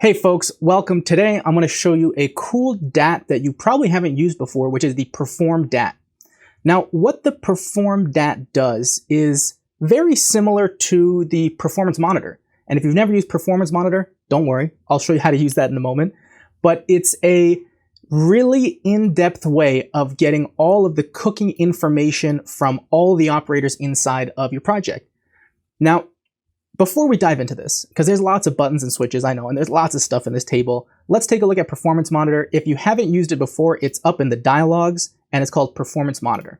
Hey folks, welcome. Today I'm going to show you a cool DAT that you probably haven't used before, which is the Perform DAT. Now, what the Perform DAT does is very similar to the Performance Monitor. And if you've never used Performance Monitor, don't worry, I'll show you how to use that in a moment. But it's a really in-depth way of getting all of the cooking information from all the operators inside of your project. Now, before we dive into this, because there's lots of buttons and switches, I know, and there's lots of stuff in this table, let's take a look at Performance Monitor. If you haven't used it before, it's up in the dialogues, and it's called Performance Monitor.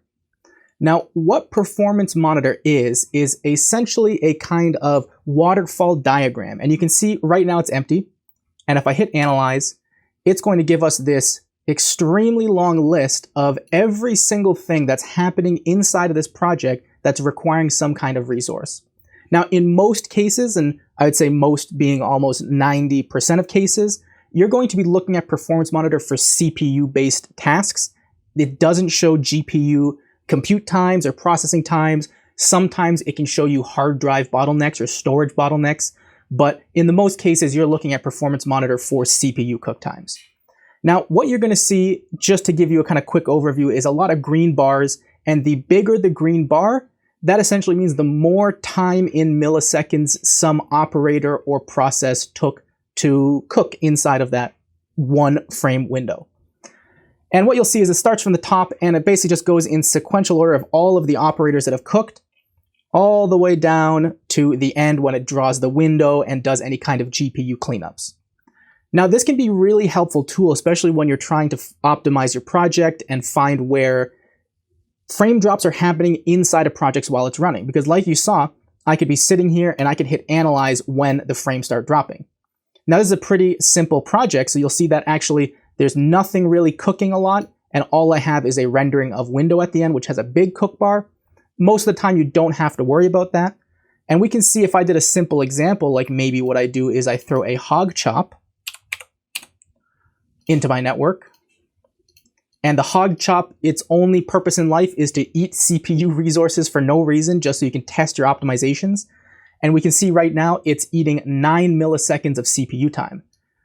Now, what Performance Monitor is essentially a kind of waterfall diagram. And you can see right now it's empty. And if I hit Analyze, it's going to give us this extremely long list of every single thing that's happening inside of this project that's requiring some kind of resource. Now, in most cases, and I would say most being almost 90% of cases, you're going to be looking at Performance Monitor for CPU-based tasks. It doesn't show GPU compute times or processing times. Sometimes it can show you hard drive bottlenecks or storage bottlenecks, but in the most cases, you're looking at Performance Monitor for CPU cook times. Now, what you're going to see, just to give you a kind of quick overview, is a lot of green bars, and the bigger the green bar, that essentially means the more time in milliseconds some operator or process took to cook inside of that one frame window. And what you'll see is it starts from the top, and it basically just goes in sequential order of all of the operators that have cooked, all the way down to the end when it draws the window and does any kind of GPU cleanups. Now, this can be a really helpful tool, especially when you're trying to optimize your project and find where frame drops are happening inside of projects while it's running. Because like you saw, I could be sitting here and I could hit Analyze when the frames start dropping. Now, this is a pretty simple project, so you'll see that actually there's nothing really cooking a lot, and all I have is a rendering of window at the end, which has a big cook bar. Most of the time, you don't have to worry about that. And we can see if I did a simple example, like maybe what I do is I throw a hog chop into my network. And the hog chop, its only purpose in life is to eat CPU resources for no reason, just so you can test your optimizations. And we can see right now it's eating 9 milliseconds of CPU time.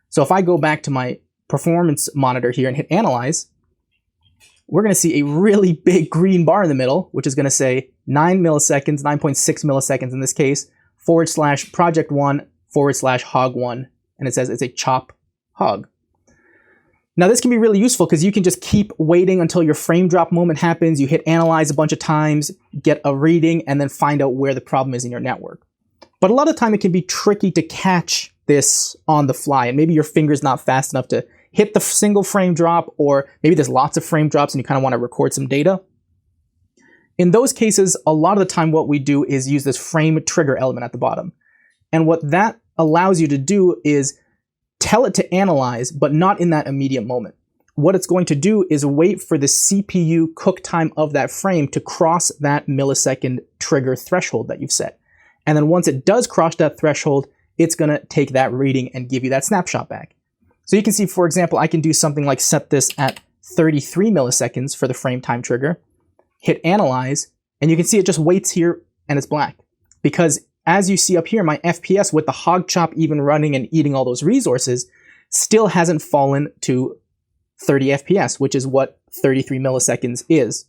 So if I go back to my Performance Monitor here and hit Analyze, we're going to see a really big green bar in the middle, which is going to say 9 milliseconds, 9.6 milliseconds in this case, / project 1 / hog 1. And it says it's a chop hog. Now, this can be really useful because you can just keep waiting until your frame drop moment happens. You hit Analyze a bunch of times, get a reading, and then find out where the problem is in your network. But a lot of the time, it can be tricky to catch this on the fly, and maybe your finger's not fast enough to hit the single frame drop, or maybe there's lots of frame drops and you kind of want to record some data. In those cases, a lot of the time what we do is use this frame trigger element at the bottom. And what that allows you to do is tell it to analyze, but not in that immediate moment. What it's going to do is wait for the CPU cook time of that frame to cross that millisecond trigger threshold that you've set. And then once it does cross that threshold, it's going to take that reading and give you that snapshot back. So you can see, for example, I can do something like set this at 33 milliseconds for the frame time trigger, hit Analyze, and you can see it just waits here and it's black. Because as you see up here, my FPS with the hog chop even running and eating all those resources still hasn't fallen to 30 FPS, which is what 33 milliseconds is.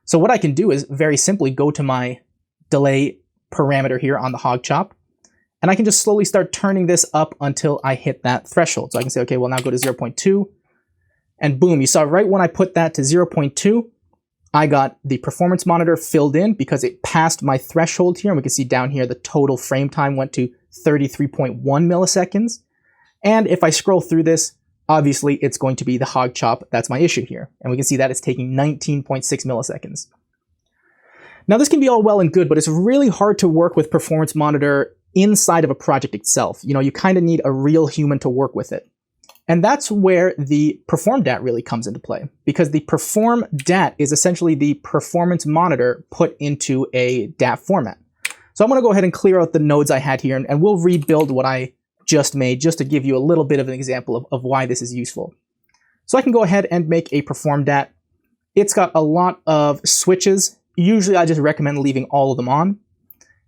So what I can do is very simply go to my delay parameter here on the hog chop, and I can just slowly start turning this up until I hit that threshold. So I can say, okay, well, now go to 0.2, and boom, you saw right when I put that to 0.2, I got the Performance Monitor filled in because it passed my threshold here. And we can see down here, the total frame time went to 33.1 milliseconds. And if I scroll through this, obviously it's going to be the hog chop. That's my issue here. And we can see that it's taking 19.6 milliseconds. Now, this can be all well and good, but it's really hard to work with Performance Monitor inside of a project itself. You know, you kind of need a real human to work with it. And that's where the Perform DAT really comes into play, because the Perform DAT is essentially the Performance Monitor put into a DAT format. So I'm going to go ahead and clear out the nodes I had here, and we'll rebuild what I just made just to give you a little bit of an example of why this is useful. So I can go ahead and make a Perform DAT. It's got a lot of switches. Usually I just recommend leaving all of them on.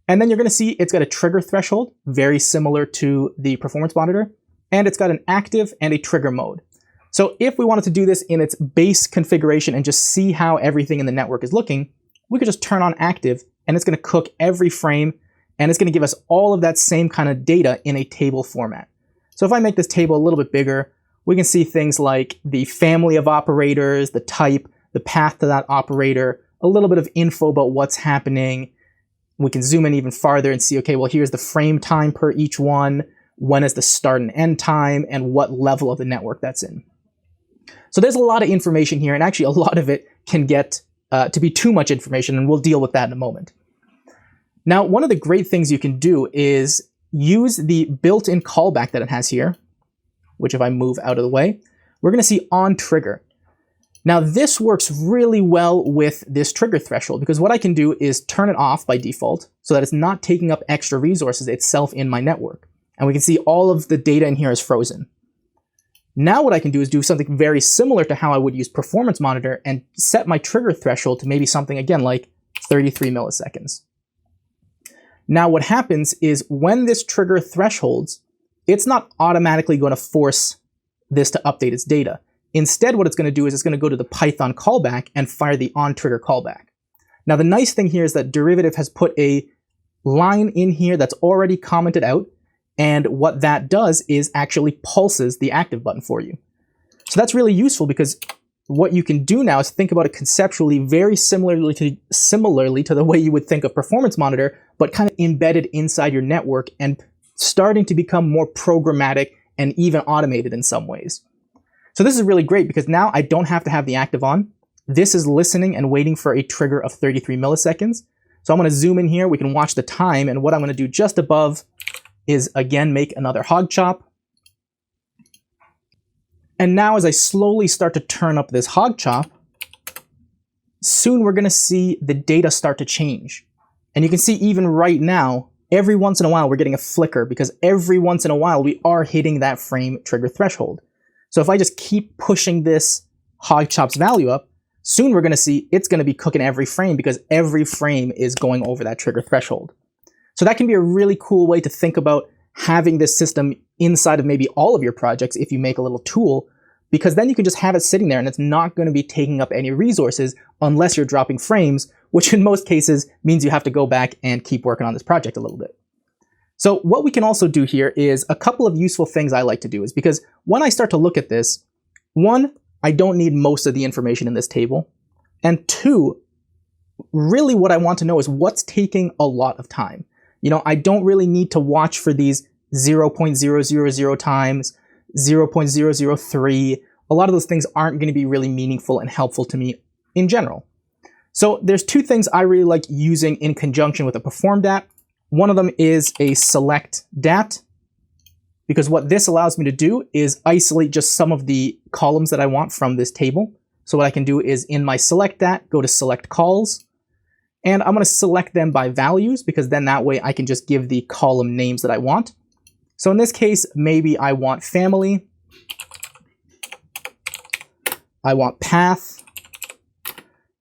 And then you're going to see it's got a trigger threshold, very similar to the Performance Monitor. and it's got an active and a trigger mode. So if we wanted to do this in its base configuration and just see how everything in the network is looking, we could just turn on active, and it's going to cook every frame, and it's going to give us all of that same kind of data in a table format. So if I make this table a little bit bigger, we can see things like the family of operators, the type, the path to that operator, a little bit of info about what's happening. We can zoom in even farther and see, okay, well, here's the frame time per each one, when is the start and end time, and what level of the network that's in. So there's a lot of information here, and actually a lot of it can get to be too much information, and we'll deal with that in a moment. Now, one of the great things you can do is use the built-in callback that it has here, which if I move out of the way, we're going to see on trigger. Now, this works really well with this trigger threshold, because what I can do is turn it off by default so that it's not taking up extra resources itself in my network. And we can see all of the data in here is frozen. Now what I can do is do something very similar to how I would use Performance Monitor and set my trigger threshold to maybe something, again, like 33 milliseconds. Now what happens is when this trigger thresholds, it's not automatically going to force this to update its data. Instead, what it's going to do is it's going to go to the Python callback and fire the onTrigger callback. Now the nice thing here is that Derivative has put a line in here that's already commented out, and what that does is actually pulses the active button for you. So that's really useful, because what you can do now is think about it conceptually very similarly to the way you would think of Performance Monitor, but kind of embedded inside your network and starting to become more programmatic and even automated in some ways. So this is really great, because now I don't have to have the active on. This is listening and waiting for a trigger of 33 milliseconds. So I'm going to zoom in here. We can watch the time, and what I'm going to do just above is again make another hog chop. And now as I slowly start to turn up this hog chop, soon we're going to see the data start to change. And you can see even right now, every once in a while we're getting a flicker, because every once in a while we are hitting that frame trigger threshold. So if I just keep pushing this hog chop's value up, soon we're going to see it's going to be cooking every frame, because every frame is going over that trigger threshold. So that can be a really cool way to think about having this system inside of maybe all of your projects if you make a little tool, because then you can just have it sitting there and it's not going to be taking up any resources unless you're dropping frames, which in most cases means you have to go back and keep working on this project a little bit. So what we can also do here is a couple of useful things I like to do is, because when I start to look at this, one, I don't need most of the information in this table, and two, really what I want to know is what's taking a lot of time. You know, I don't really need to watch for these 0.000 times, 0.003. A lot of those things aren't going to be really meaningful and helpful to me in general. So there's two things I really like using in conjunction with a Perform DAT. One of them is a select DAT, because what this allows me to do is isolate just some of the columns that I want from this table. So what I can do is in my select DAT, go to select calls, and I'm going to select them by values, because then that way I can just give the column names that I want. So in this case, maybe I want family, I want path,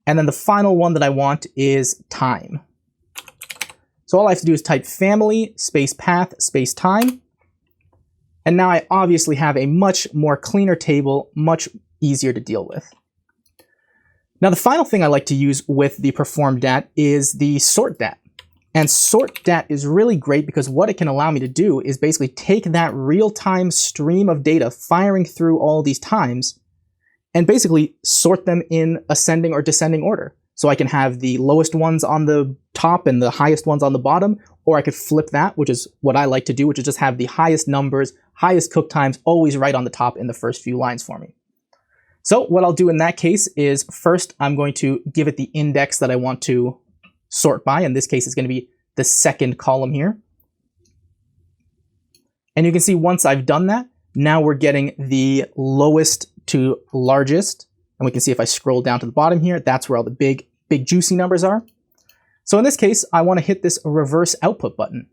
and then the final one that I want is time. So all I have to do is type family space path space time. And now I obviously have a much more cleaner table, much easier to deal with. Now the final thing I like to use with the Perform DAT is the sort DAT. And sort DAT is really great because what it can allow me to do is basically take that real-time stream of data firing through all these times and basically sort them in ascending or descending order. So I can have the lowest ones on the top and the highest ones on the bottom, or I could flip that, which is what I like to do, which is just have the highest numbers, highest cook times always right on the top in the first few lines for me. So what I'll do in that case is first I'm going to give it the index that I want to sort by. In this case, it's going to be the second column here. And you can see once I've done that, now we're getting the lowest to largest. And we can see if I scroll down to the bottom here, that's where all the big juicy numbers are. So in this case, I want to hit this reverse output button.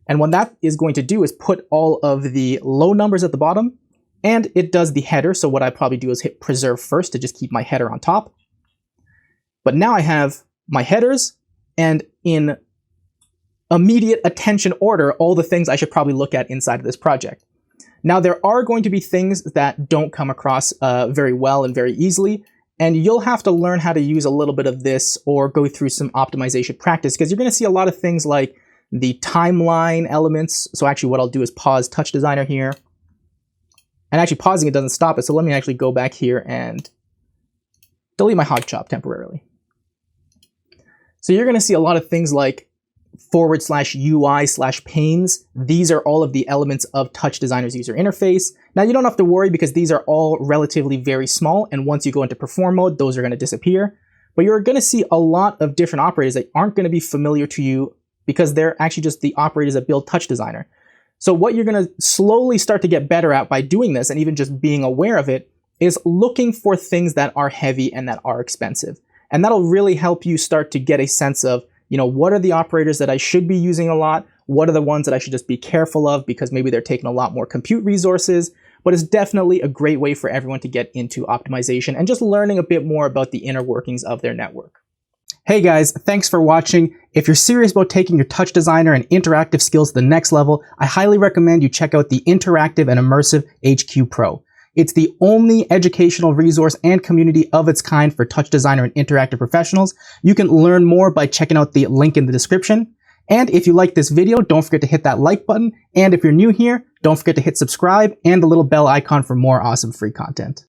And what that is going to do is put all of the low numbers at the bottom, and it does the header. So what I probably do is hit preserve first to just keep my header on top. But now I have my headers, and in immediate attention order, all the things I should probably look at inside of this project. Now, there are going to be things that don't come across very well and very easily, and you'll have to learn how to use a little bit of this or go through some optimization practice, because you're going to see a lot of things like the timeline elements. So actually what I'll do is pause TouchDesigner here. And actually pausing it doesn't stop it, so let me actually go back here and delete my hog chop temporarily. So you're going to see a lot of things like /UI/panes. These are all of the elements of TouchDesigner's user interface. Now you don't have to worry because these are all relatively very small, and once you go into perform mode, those are going to disappear. But you're going to see a lot of different operators that aren't going to be familiar to you because they're actually just the operators that build TouchDesigner. So what you're going to slowly start to get better at by doing this, and even just being aware of it, is looking for things that are heavy and that are expensive. And that'll really help you start to get a sense of, what are the operators that I should be using a lot? What are the ones that I should just be careful of because maybe they're taking a lot more compute resources? But it's definitely a great way for everyone to get into optimization and just learning a bit more about the inner workings of their network. Hey guys, thanks for watching. If you're serious about taking your TouchDesigner and interactive skills to the next level, I highly recommend you check out the Interactive and Immersive HQ Pro. It's the only educational resource and community of its kind for TouchDesigner and interactive professionals. You can learn more by checking out the link in the description. And if you like this video, don't forget to hit that like button. And if you're new here, don't forget to hit subscribe and the little bell icon for more awesome free content.